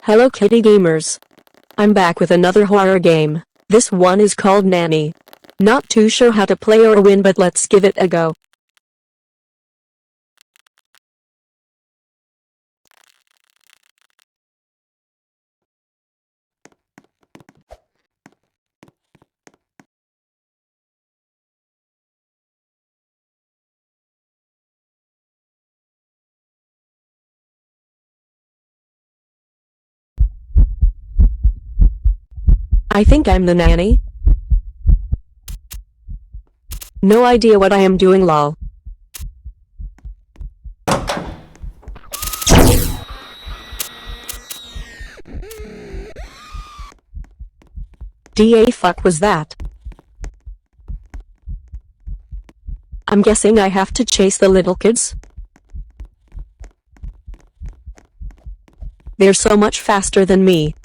Hello kitty gamers. I'm back with another horror game. This one is called Nanny. Not too sure how to play or win, but let's give it a go. I think I'm the nanny. No idea what I am doing, lol. Da fuck was that? I'm guessing I have to chase the little kids. They're so much faster than me.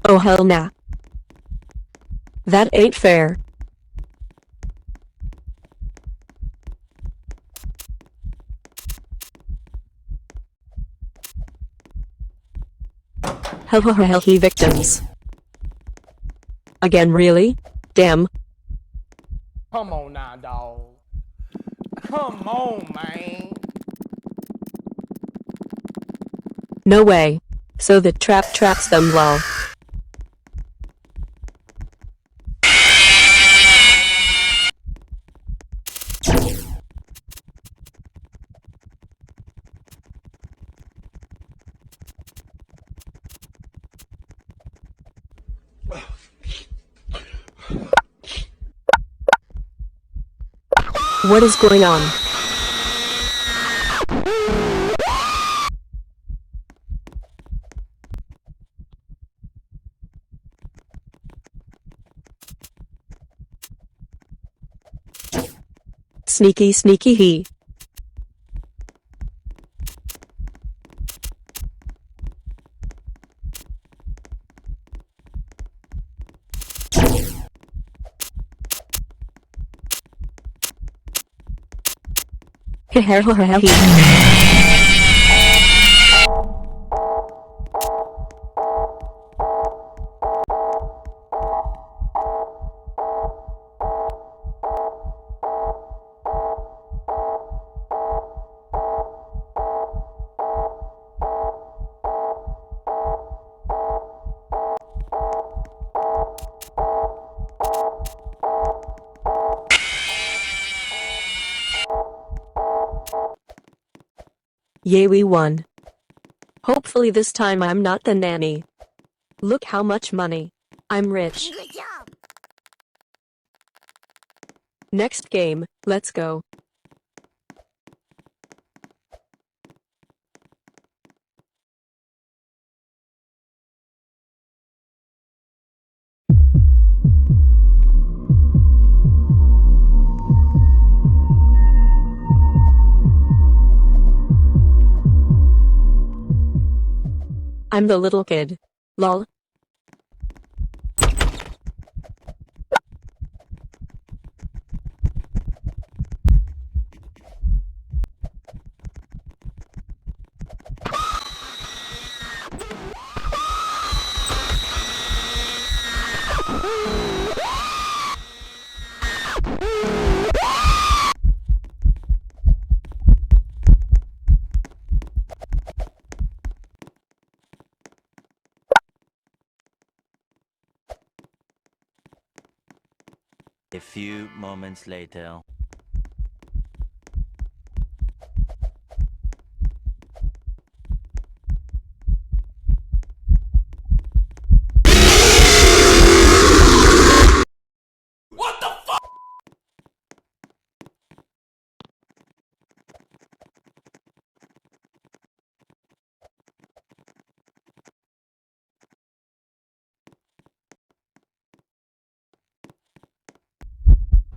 Oh hell nah. That ain't fair. Hell he victims. Again, really? Damn. Come on now, dog. Come on, man. No way. So the trap traps them, lol. What is going on? Sneaky sneaky he. Yay, we won. Hopefully this time I'm not the nanny. Look how much money. I'm rich. Good job. Next game, let's go. I'm the little kid. Lol. A few moments later.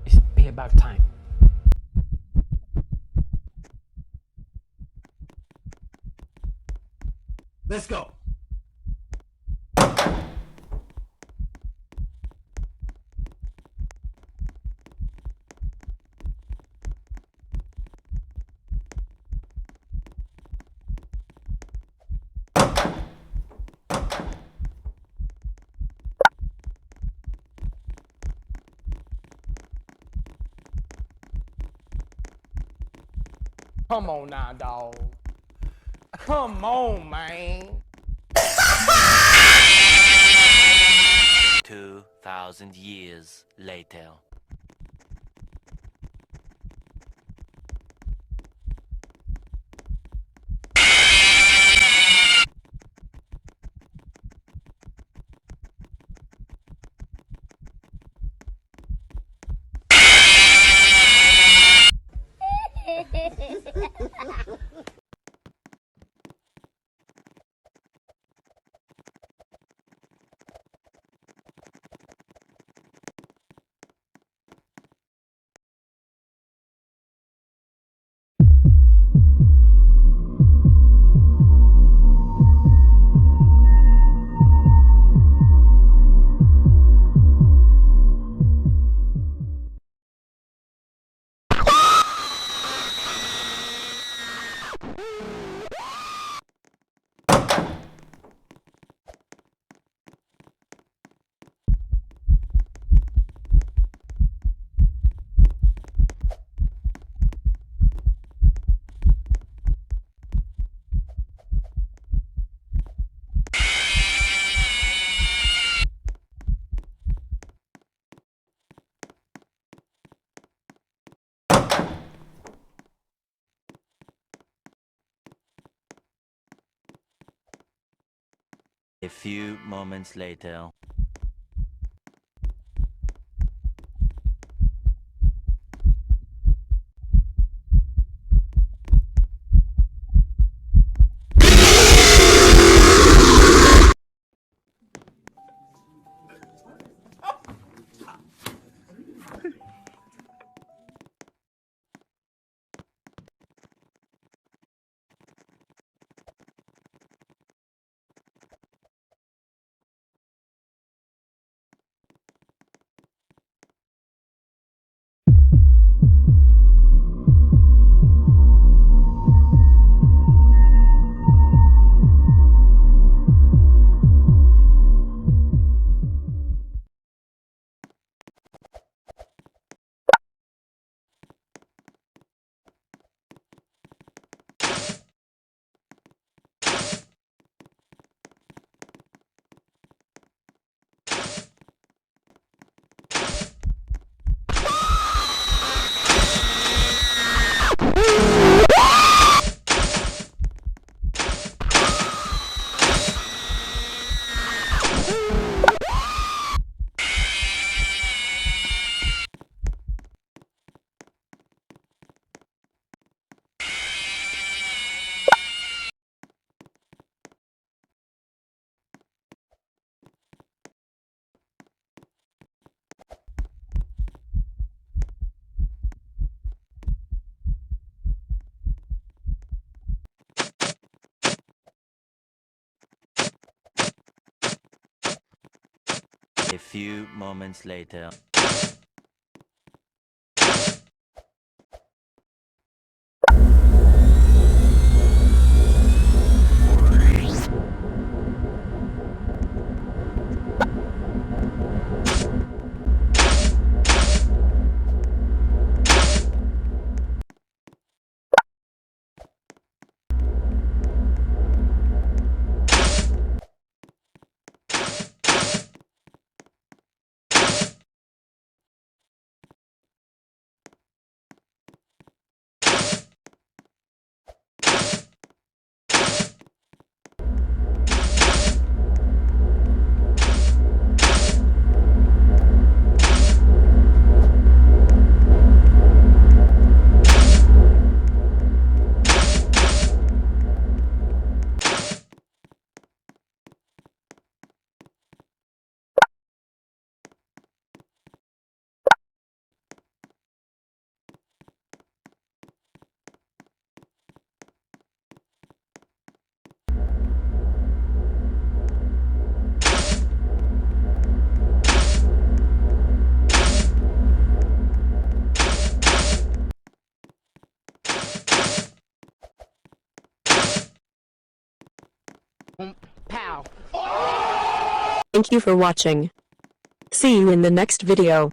It's payback time. Let's go. Come on now, dog. Come on, man. 2,000 years later. A few moments later. A few moments later. Pow. Thank you for watching. See you in the next video.